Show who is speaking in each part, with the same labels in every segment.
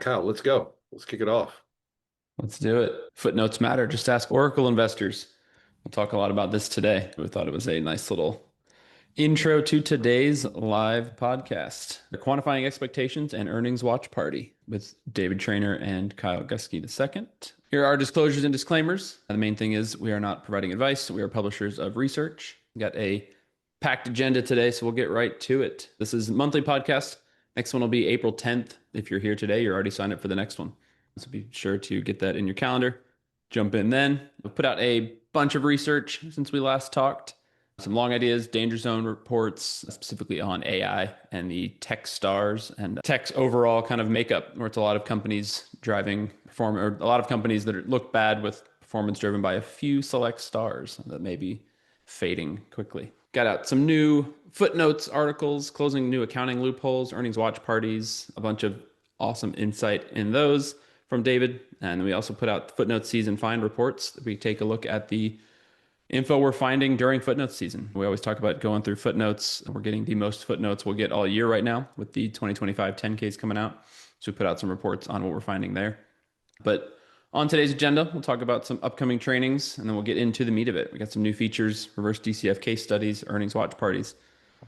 Speaker 1: Kyle, let's go. Let's kick it off.
Speaker 2: Let's do it. Footnotes matter. Just ask Oracle investors. We'll talk a lot about this today. We thought it was a nice little intro to today's live podcast, the Quantifying Expectations and Earnings Watch Party with David Trainer and Kyle Guske II. Here are our disclosures and disclaimers. The main thing is we are not providing advice. We are publishers of research. We got a packed agenda today, so we'll get right to it. This is a monthly podcast. Next one will be April 10th. If you're here today, you're already signed up for the next one. So be sure to get that in your calendar. Jump in then. We've put out a bunch of research since we last talked. Some long ideas, danger zone reports, specifically on AI and the tech stars and tech's overall kind of makeup, where it's a lot of companies driving perform, or a lot of companies that look bad with performance driven by a few select stars that may be fading quickly. Got out some new footnotes, articles, closing new accounting loopholes, earnings watch parties, a bunch of awesome insight in those from David. And we also put out footnote season find reports. We take a look at the info we're finding during footnotes season. We always talk about going through footnotes. We're getting the most footnotes we'll get all year right now with the 2025 10Ks coming out. So we put out some reports on what we're finding there. But on today's agenda, we'll talk about some upcoming trainings, and then we'll get into the meat of it. We got some new features, reverse DCF case studies, earnings watch parties.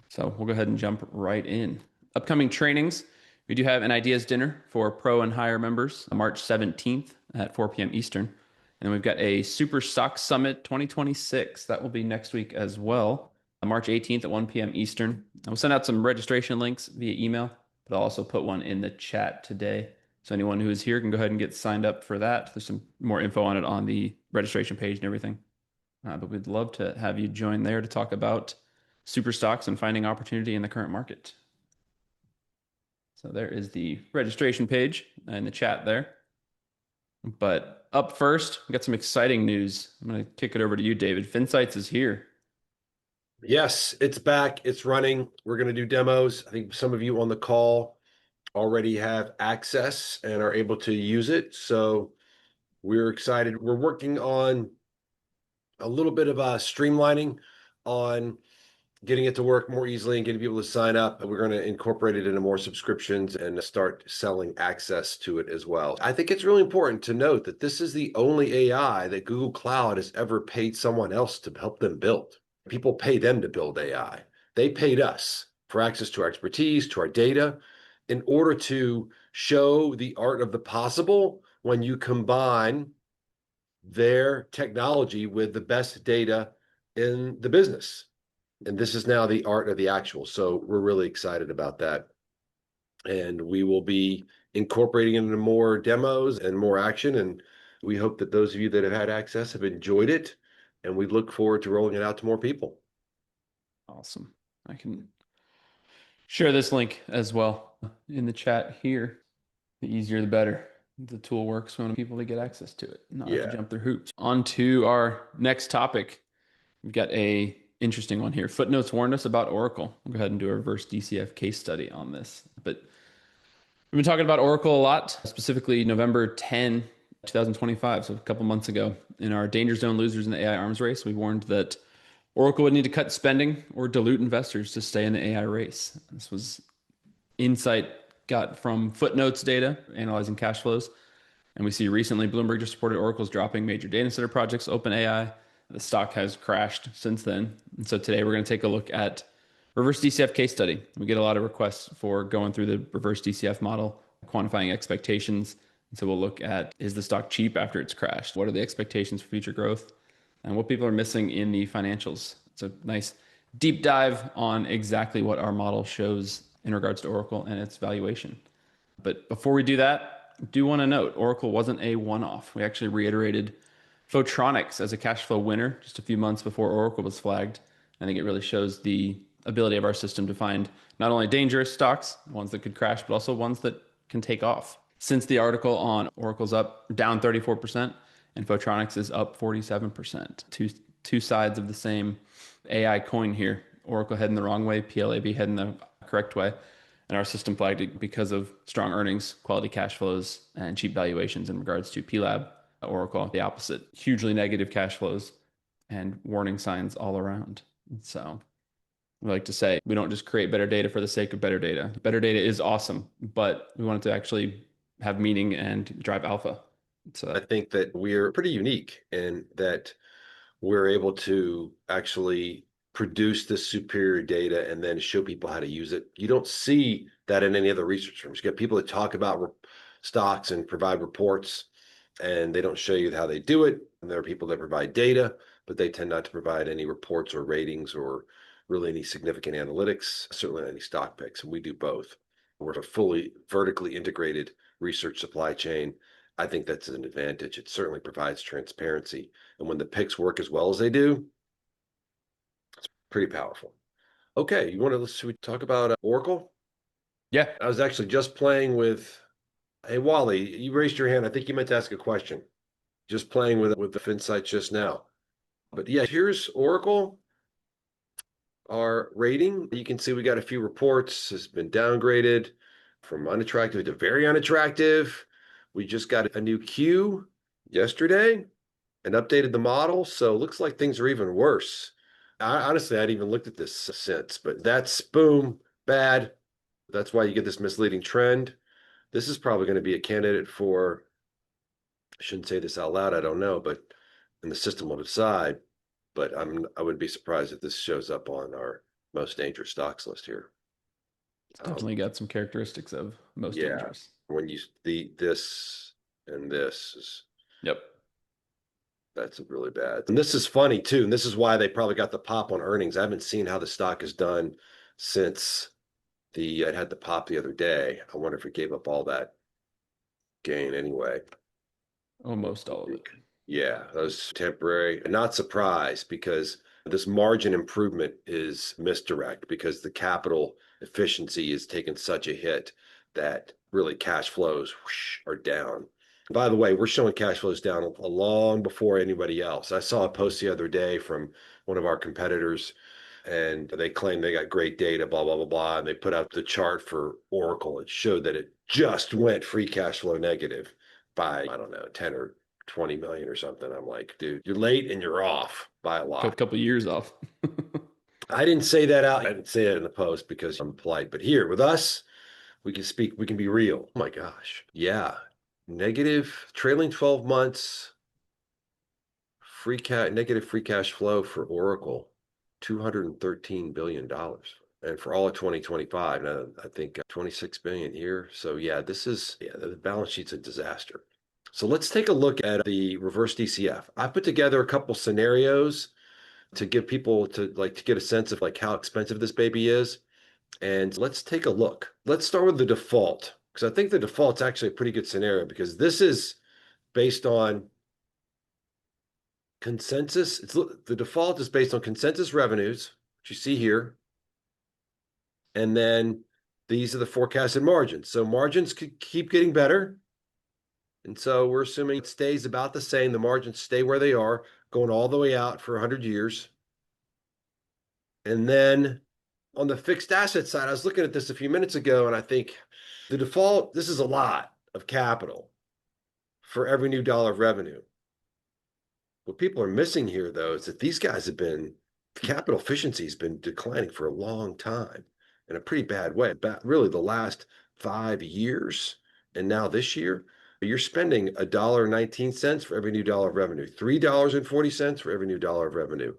Speaker 2: So we'll go ahead and jump right in. Upcoming trainings, we do have an ideas dinner for pro and higher members on March 17th at 4 p.m. Eastern. And then we've got a Super Stock Summit 2026. That will be next week as well, on March 18th at 1 p.m. Eastern. And we'll send out some registration links via email, but I'll also put one in the chat today. So anyone who is here can go ahead and get signed up for that. There's some more info on it on the registration page and everything. But we'd love to have you join there to talk about super stocks and finding opportunity in the current market. So there is the registration page in the chat there. But up first, we got some exciting news. I'm going to kick it over to you, David. FinSight is here.
Speaker 1: Yes, it's back. It's running. We're going to do demos. I think some of you on the call already have access and are able to use it. So we're excited. We're working on a little bit of streamlining on getting it to work more easily and getting people to sign up. We're going to incorporate it into more subscriptions and start selling access to it as well. I think it's really important to note that this is the only AI that Google Cloud has ever paid someone else to help them build. People pay them to build AI. They paid us for access to our expertise, to our data, in order to show the art of the possible when you combine their technology with the best data in the business. And this is now the art of the actual. So we're really excited about that. And we will be incorporating it into more demos and more action. And we hope that those of you that have had access have enjoyed it. And we look forward to rolling it out to more people.
Speaker 2: Awesome. I can share this link as well in the chat here. The easier, the better. The tool works when people to get access to it, not have to jump through hoops. On to our next topic. We've got a interesting one here. Footnotes warned us about Oracle. We'll go ahead and do a reverse DCF case study on this. But we've been talking about Oracle a lot, specifically November 10, 2025, so a couple months ago. In our Danger Zone Losers in the AI Arms Race, we warned that Oracle would need to cut spending or dilute investors to stay in the AI race. This was insight got from Footnotes data, analyzing cash flows. And we see recently Bloomberg just reported Oracle's dropping major data center projects, OpenAI. The stock has crashed since then. And so today we're going to take a look at reverse DCF case study. We get a lot of requests for going through the reverse DCF model, quantifying expectations. And so we'll look at, is the stock cheap after it's crashed? What are the expectations for future growth? And what people are missing in the financials. It's a nice deep dive on exactly what our model shows in regards to Oracle and its valuation. But before we do that, I do want to note Oracle wasn't a one-off. We actually reiterated Photronics as a cash flow winner just a few months before Oracle was flagged. I think it really shows the ability of our system to find not only dangerous stocks, ones that could crash, but also ones that can take off. Since the article on Oracle's down 34%, and Photronics is up 47%. Two sides of the same AI coin here. Oracle heading the wrong way, PLAB heading the correct way. And our system flagged it because of strong earnings, quality cash flows, and cheap valuations in regards to PLAB. Oracle, the opposite, hugely negative cash flows and warning signs all around. So we like to say, we don't just create better data for the sake of better data. Better data is awesome, but we want it to actually have meaning and drive alpha.
Speaker 1: I think that we're pretty unique in that we're able to actually produce this superior data and then show people how to use it. You don't see that in any other research firms. You get people that talk about stocks and provide reports, and they don't show you how they do it. And there are people that provide data, but they tend not to provide any reports or ratings or really any significant analytics, certainly not any stock picks. And we do both. We're a fully vertically integrated research supply chain. I think that's an advantage. It certainly provides transparency. And when the picks work as well as they do, it's pretty powerful. Okay, should we talk about Oracle?
Speaker 2: Yeah.
Speaker 1: I was actually just playing with, hey, Wally, you raised your hand. I think you meant to ask a question. Just playing with the FinSight just now. But yeah, here's Oracle, our rating. You can see we got a few reports. It's been downgraded from unattractive to very unattractive. We just got a new Q yesterday and updated the model. So it looks like things are even worse. Honestly, I'd even looked at this since, but that's boom, bad. That's why you get this misleading trend. This is probably going to be a candidate for, I shouldn't say this out loud, I don't know, but and the system will decide. But I wouldn't be surprised if this shows up on our most dangerous stocks list here.
Speaker 2: It's definitely got some characteristics of most
Speaker 1: Yeah,
Speaker 2: dangerous.
Speaker 1: when you this and this is
Speaker 2: Yep.
Speaker 1: that's really bad. And this is funny too, and this is why they probably got the pop on earnings. I haven't seen how the stock has done since it had the pop the other day. I wonder if it gave up all that gain anyway.
Speaker 2: Almost all of it.
Speaker 1: Yeah, that was temporary. Not surprised because this margin improvement is misdirect because the capital efficiency is taking such a hit that really cash flows are down. By the way, we're showing cash flows down long before anybody else. I saw a post the other day from one of our competitors, and they claim they got great data, blah, blah, blah, blah. And they put out the chart for Oracle. It showed that it just went free cash flow negative by, I don't know, 10 or 20 million or something. I'm like, dude, you're late and you're off by a lot.
Speaker 2: Couple years off.
Speaker 1: I didn't say that out. I didn't say that in the post because I'm polite. But here with us, we can speak, we can be real. Oh my gosh. Yeah. Negative trailing 12 months negative free cash flow for Oracle, $213 billion. And for all of 2025, now I think 26 billion here. So yeah, the balance sheet's a disaster. So let's take a look at the reverse DCF. I put together a couple scenarios to give people to get a sense of like how expensive this baby is. And let's take a look. Let's start with the default, because I think the default's actually a pretty good scenario because this is based on consensus. The default is based on consensus revenues, which you see here. And then these are the forecasted margins. So margins could keep getting better. And so we're assuming it stays about the same. The margins stay where they are, going all the way out for 100 years. And then on the fixed asset side, I was looking at this a few minutes ago, and I think the default, this is a lot of capital for every new dollar of revenue. What people are missing here, though, is that these guys capital efficiency has been declining for a long time in a pretty bad way. Really, the last 5 years, and now this year, you're spending $1.19 for every new dollar of revenue, $3.40 for every new dollar of revenue,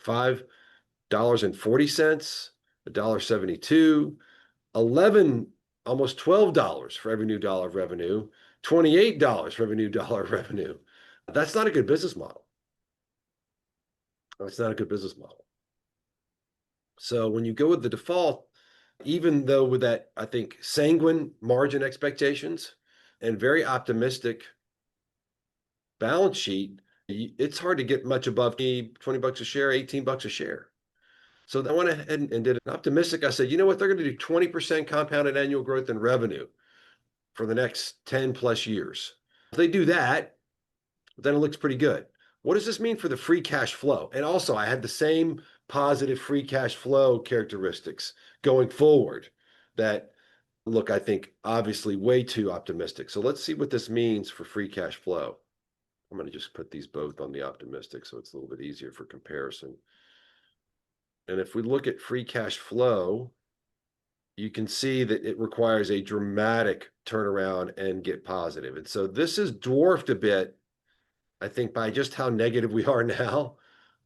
Speaker 1: $5.40, $1.72, 11, almost $12 for every new dollar of revenue, $28 for every new dollar of revenue. That's not a good business model. It's not a good business model. So when you go with the default, even though with that, I think, sanguine margin expectations and very optimistic balance sheet, it's hard to get much above 20 bucks a share, 18 bucks a share. So I went ahead and did an optimistic. I said, you know what? They're going to do 20% compounded annual growth in revenue for the next 10 plus years. If they do that, then it looks pretty good. What does this mean for the free cash flow? And also, I had the same positive free cash flow characteristics going forward that look, I think, obviously way too optimistic. So let's see what this means for free cash flow. I'm going to just put these both on the optimistic so it's a little bit easier for comparison. And if we look at free cash flow, you can see that it requires a dramatic turnaround and get positive. And so this is dwarfed a bit, I think, by just how negative we are now.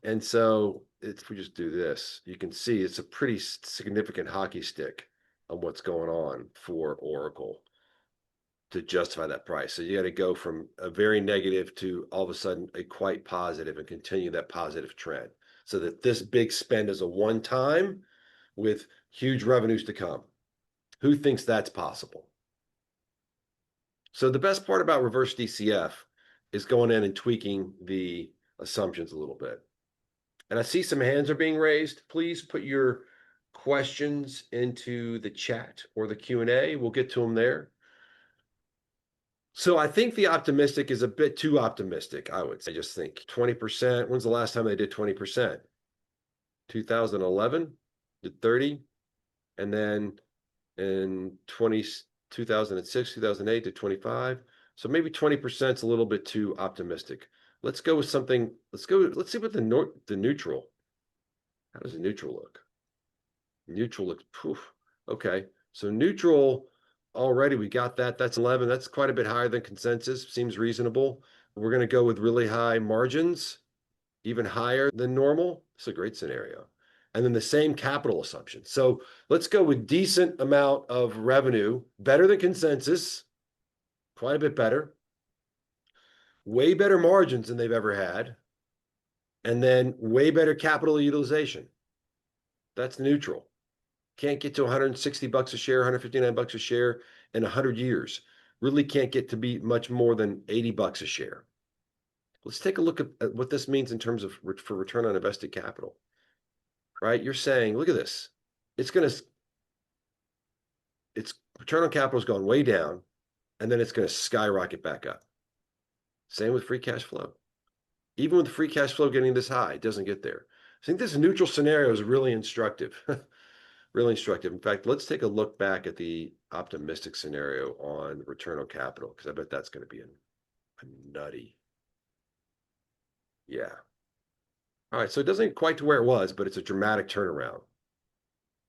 Speaker 1: And so if we just do this, you can see it's a pretty significant hockey stick on what's going on for Oracle to justify that price. So you got to go from a very negative to all of a sudden a quite positive and continue that positive trend so that this big spend is a one time with huge revenues to come. Who thinks that's possible? So the best part about reverse DCF is going in and tweaking the assumptions a little bit. And I see some hands are being raised. Please put your questions into the chat or the Q&A. We'll get to them there. So I think the optimistic is a bit too optimistic, I would say. I just think 20%. When's the last time they did 20%? 2011 did 30. And then in 2006, 2008 to 25. So maybe 20% is a little bit too optimistic. Let's go with something. Let's see what the neutral. How does the neutral look? Neutral looks, poof. Okay. So neutral already, we got that. That's 11. That's quite a bit higher than consensus. Seems reasonable. We're going to go with really high margins, even higher than normal. It's a great scenario. And then the same capital assumption. So let's go with decent amount of revenue, better than consensus, quite a bit better, way better margins than they've ever had, and then way better capital utilization. That's neutral. Can't get to 160 bucks a share, 159 bucks a share in 100 years. Really can't get to be much more than 80 bucks a share. Let's take a look at what this means in terms of for return on invested capital. Right? You're saying, look at this. Its return on capital has gone way down, and then it's going to skyrocket back up. Same with free cash flow. Even with free cash flow getting this high, it doesn't get there. I think this neutral scenario is really instructive. Really instructive. In fact, let's take a look back at the optimistic scenario on return on capital, because I bet that's going to be a nutty. Yeah. All right. So it doesn't get quite to where it was, but it's a dramatic turnaround.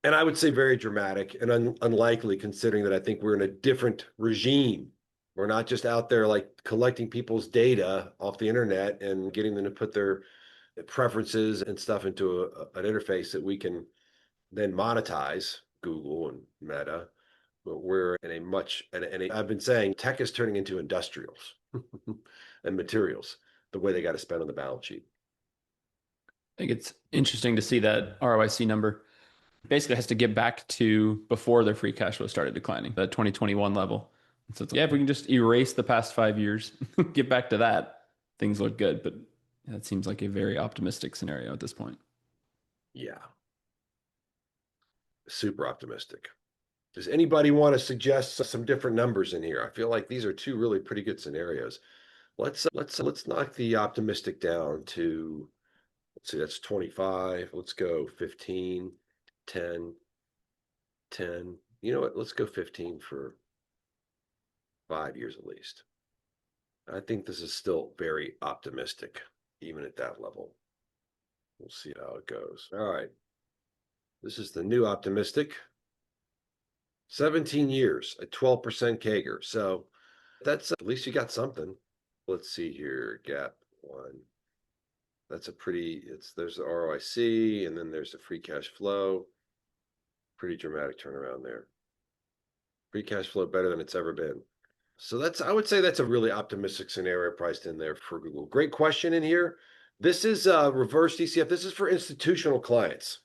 Speaker 1: And I would say very dramatic and unlikely, considering that I think we're in a different regime. We're not just out there like collecting people's data off the internet and getting them to put their preferences and stuff into an interface that we can then monetize, Google and Meta. But we're in a much, and I've been saying tech is turning into industrials and materials, the way they got to spend on the balance sheet.
Speaker 2: I think it's interesting to see that ROIC number basically has to get back to before their free cash flow started declining, that 2021 level. So it's like, yeah, if we can just erase the past 5 years, get back to that, things look good. But that seems like a very optimistic scenario at this point.
Speaker 1: Yeah. Super optimistic. Does anybody want to suggest some different numbers in here? I feel like these are two really pretty good scenarios. Let's knock the optimistic down to, let's see, that's 25. Let's go 15, 10, 10. You know what? Let's go 15 for 5 years at least. I think this is still very optimistic, even at that level. We'll see how it goes. All right. This is the new optimistic. 17 years, a 12% CAGR. So that's at least you got something. Let's see here, gap one. That's a pretty, there's the ROIC, and then there's the free cash flow. Pretty dramatic turnaround there. Free cash flow better than it's ever been. So I would say that's a really optimistic scenario priced in there for Google. Great question in here. This is reverse DCF. This is for institutional clients.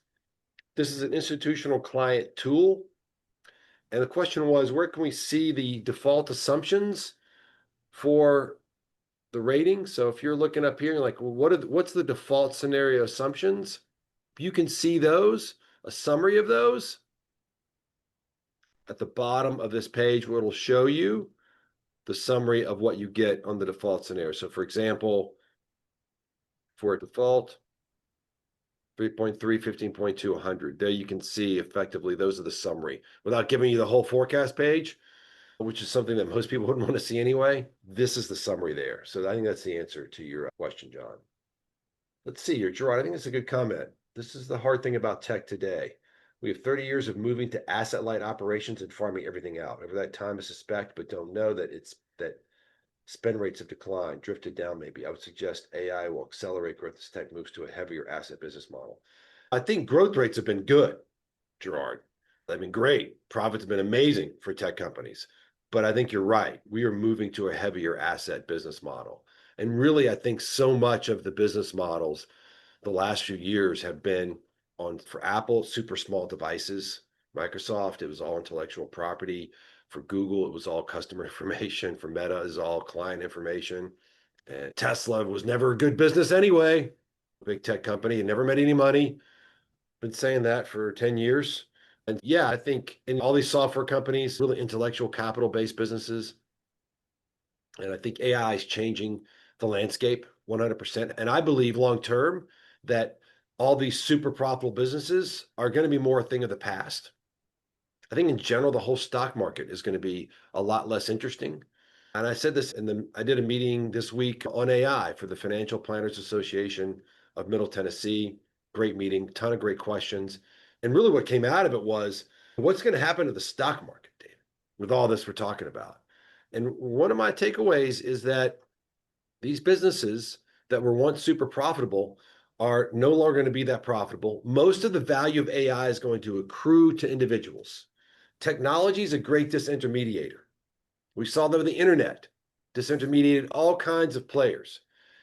Speaker 1: This is an institutional client tool. And the question was, where can we see the default assumptions for the rating? So if you're looking up here, you're like, well, what's the default scenario assumptions? You can see those, a summary of those at the bottom of this page, where it'll show you the summary of what you get on the default scenario. So for example, for a default, 3.3, 15.2, 100. There you can see effectively those are the summary. Without giving you the whole forecast page, which is something that most people wouldn't want to see anyway, this is the summary there. So I think that's the answer to your question, John. Let's see here, Gerard. I think that's a good comment. This is the hard thing about tech today. We have 30 years of moving to asset-light operations and farming everything out. Over that time, I suspect, but don't know that spend rates have declined, drifted down maybe. I would suggest AI will accelerate growth as tech moves to a heavier asset business model. I think growth rates have been good, Gerard. They've been great. Profits have been amazing for tech companies. But I think you're right. We are moving to a heavier asset business model. And really, I think so much of the business models the last few years have been on, for Apple, super small devices. Microsoft, it was all intellectual property. For Google, it was all customer information. For Meta, it was all client information. And Tesla was never a good business anyway. Big tech company, it never made any money. Been saying that for 10 years. And yeah, I think in all these software companies, really intellectual capital based businesses, and I think AI is changing the landscape 100%. And I believe long term that all these super profitable businesses are going to be more a thing of the past. I think in general, the whole stock market is going to be a lot less interesting. And I said this I did a meeting this week on AI for the Financial Planners Association of Middle Tennessee. Great meeting, ton of great questions. And really what came out of it was what's going to happen to the stock market, David, with all this we're talking about. And one of my takeaways is that these businesses that were once super profitable are no longer going to be that profitable. Most of the value of AI is going to accrue to individuals. Technology is a great disintermediator. We saw that with the internet, disintermediated all kinds of players.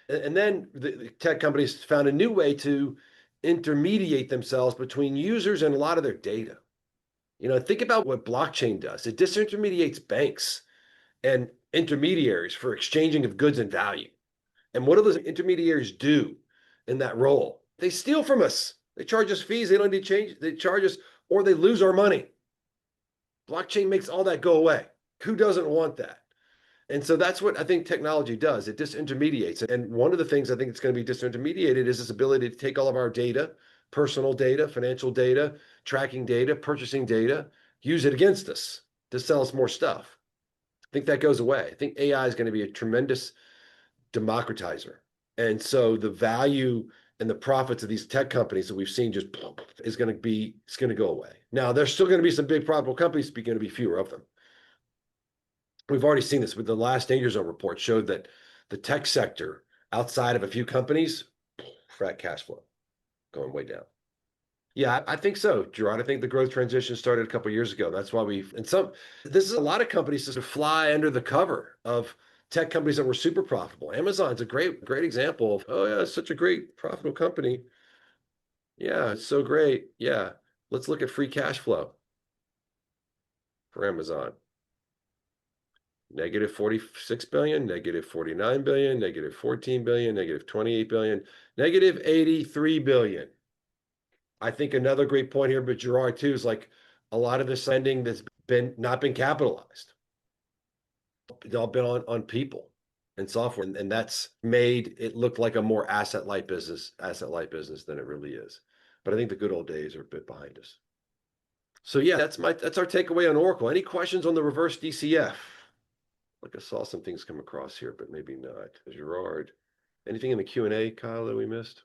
Speaker 1: And then the tech companies found a new way to intermediate themselves between users and a lot of their data. Think about what blockchain does. It disintermediates banks and intermediaries for exchanging of goods and value. And what do those intermediaries do in that role? They steal from us. They charge us fees. They don't need to change. They charge us or they lose our money. Blockchain makes all that go away. Who doesn't want that? And so that's what I think technology does. It disintermediates. And one of the things I think it's going to be disintermediated is this ability to take all of our data, personal data, financial data, tracking data, purchasing data, use it against us to sell us more stuff. I think that goes away. I think AI is going to be a tremendous democratizer. And so the value and the profits of these tech companies that we've seen just it's going to go away. Now, there's still going to be some big profitable companies, but going to be fewer of them. We've already seen this with the last danger zone report showed that the tech sector outside of a few companies, frat cash flow going way down. Yeah, I think so, Gerard. I think the growth transition started a couple of years ago. That's why this is a lot of companies to fly under the cover of tech companies that were super profitable. Amazon's a great example of, oh yeah, it's such a great profitable company. Yeah, it's so great. Yeah, let's look at free cash flow for Amazon. Negative 46 billion, negative 49 billion, negative 14 billion, negative 28 billion, negative 83 billion. I think another great point here, but Gerard too, is like a lot of the spending that's not been capitalized. It's all been on people and software, and that's made it look like a more asset-light business than it really is. But I think the good old days are a bit behind us. So yeah, that's our takeaway on Oracle. Any questions on the reverse DCF? Like I saw some things come across here, but maybe not. Gerard, anything in the Q&A, Kyle, that we missed?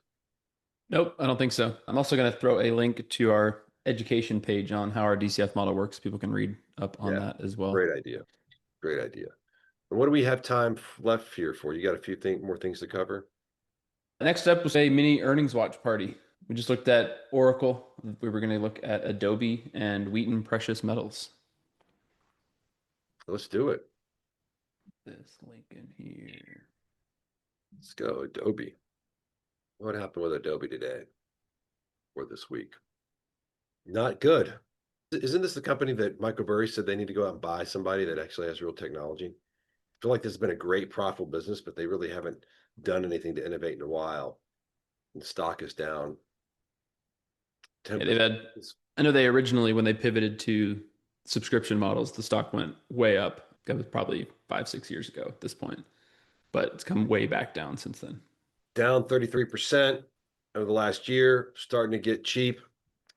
Speaker 2: Nope, I don't think so. I'm also going to throw a link to our education page on how our DCF model works. People can read up on that as well.
Speaker 1: Great idea. Great idea. And what do we have time left here for? You got a few more things to cover?
Speaker 2: Next up was a mini earnings watch party. We just looked at Oracle. We were going to look at Adobe and Wheaton Precious Metals.
Speaker 1: Let's do it.
Speaker 2: This link in here.
Speaker 1: Let's go, Adobe. What happened with Adobe today or this week? Not good. Isn't this the company that Michael Burry said they need to go out and buy somebody that actually has real technology? I feel like this has been a great profitable business, but they really haven't done anything to innovate in a while. And the stock is down 10%.
Speaker 2: Yeah, I know they originally, when they pivoted to subscription models, the stock went way up. That was probably 5-6 years ago at this point, but it's come way back down since then.
Speaker 1: Down 33% over the last year, starting to get cheap.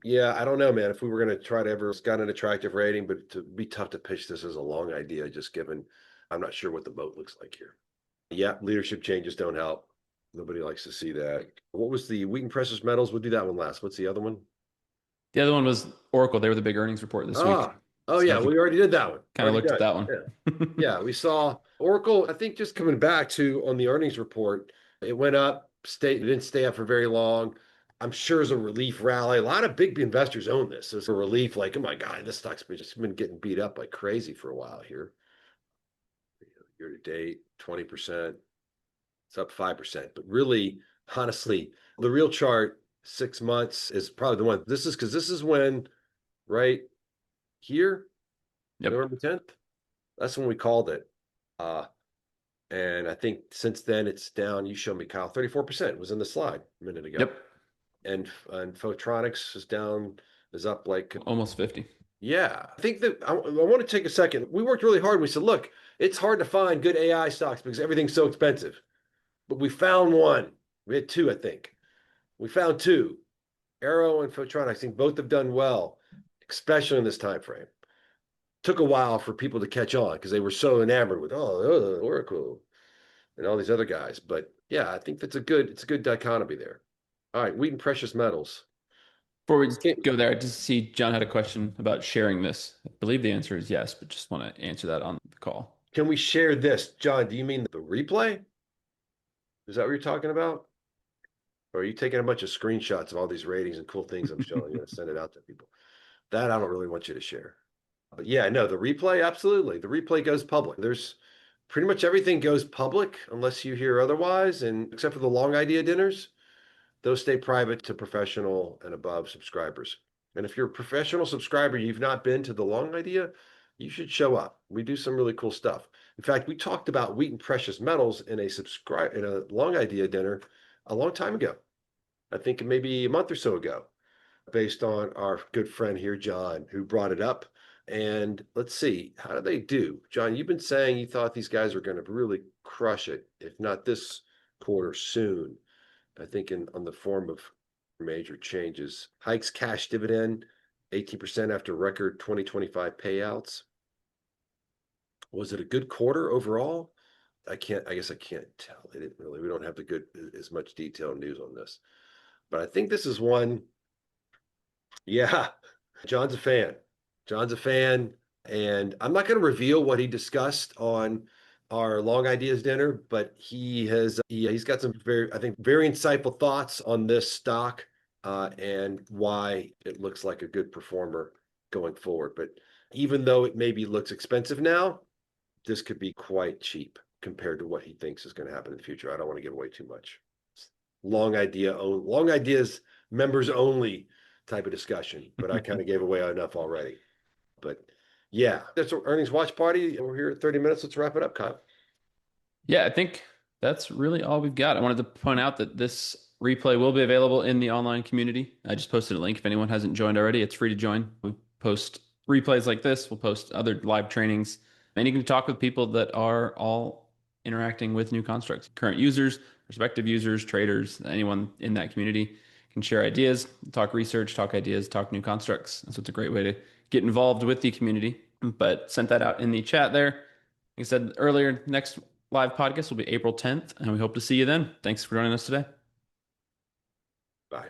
Speaker 1: Yeah, I don't know, man. If we were going to try to ever got an attractive rating, but to be tough to pitch this as a long idea, just given I'm not sure what the moat looks like here. Yeah, leadership changes don't help. Nobody likes to see that. What was the Wheaton Precious Metals? We'll do that one last. What's the other one?
Speaker 2: The other one was Oracle. They were the big earnings report this week.
Speaker 1: Ah, oh
Speaker 2: So
Speaker 1: yeah,
Speaker 2: I
Speaker 1: we already did that one.
Speaker 2: kind of
Speaker 1: Already
Speaker 2: looked at
Speaker 1: done.
Speaker 2: that one.
Speaker 1: Yeah. Yeah, we saw Oracle, I think just coming back to on the earnings report, it went up, it didn't stay up for very long. I'm sure it's a relief rally. A lot of big investors own this. So it's a relief, like, oh my God, this stock's just been getting beat up like crazy for a while here. Year to date, 20%. It's up 5%. But really, honestly, the real chart, 6 months is probably the one. This is because this is when, right here,
Speaker 2: Yep.
Speaker 1: November 10th, that's when we called it. Uh, And I think since then it's down. You showed me, Kyle, 34% was in the slide a minute ago.
Speaker 2: Yep.
Speaker 1: And Photronics is down, is up like,
Speaker 2: Almost 50.
Speaker 1: yeah. I think that I want to take a second. We worked really hard. We said, look, it's hard to find good AI stocks because everything's so expensive. But we found one. We had two, I think. We found two. Arrow and Photronics, I think both have done well, especially in this time frame. Took a while for people to catch on because they were so enamored with, Oracle and all these other guys. But yeah, I think it's a good dichotomy there. All right, Wheaton Precious Metals.
Speaker 2: Before we
Speaker 1: Can,
Speaker 2: go there, I just see John had a question about sharing this. I believe the answer is yes, but just want to answer that on the call.
Speaker 1: can we share this? John, do you mean the replay? Is that what you're talking about? Or are you taking a bunch of screenshots of all these ratings and cool things I'm showing you to send it out to people? That I don't really want you to share. But yeah, no, the replay, absolutely. The replay goes public. There's pretty much everything goes public unless you hear otherwise, and except for the long idea dinners. Those stay private to professional and above subscribers. And if you're a professional subscriber, you've not been to the long idea, you should show up. We do some really cool stuff. In fact, we talked about Wheaton Precious Metals in a long idea dinner a long time ago. I think maybe a month or so ago, based on our good friend here, John, who brought it up. And let's see, how did they do? John, you've been saying you thought these guys were going to really crush it, if not this quarter, soon. I think on the form of major changes. Hikes cash dividend, 18% after record 2025 payouts. Was it a good quarter overall? I guess I can't tell. They didn't really, we don't have the good, as much detailed news on this. But I think this is one, yeah, John's a fan. John's a fan. And I'm not going to reveal what he discussed on our long ideas dinner, but he's got some very, I think, very insightful thoughts on this stock and why it looks like a good performer going forward. But even though it maybe looks expensive now, this could be quite cheap compared to what he thinks is going to happen in the future. I don't want to give away too much. Long ideas members only type of discussion, but I kind of gave away enough already. But yeah, that's our earnings watch party. We're here at 30 minutes. Let's wrap it up, Kyle.
Speaker 2: Yeah, I think that's really all we've got. I wanted to point out that this replay will be available in the online community. I just posted a link if anyone hasn't joined already. It's free to join. We post replays like this, we'll post other live trainings, and you can talk with people that are all interacting with new constructs, current users, prospective users, traders, anyone in that community can share ideas, talk research, talk ideas, talk new constructs. So it's a great way to get involved with the community. But sent that out in the chat there. Like I said earlier, next live podcast will be April 10th, and we hope to see you then. Thanks for joining us today.
Speaker 1: Bye.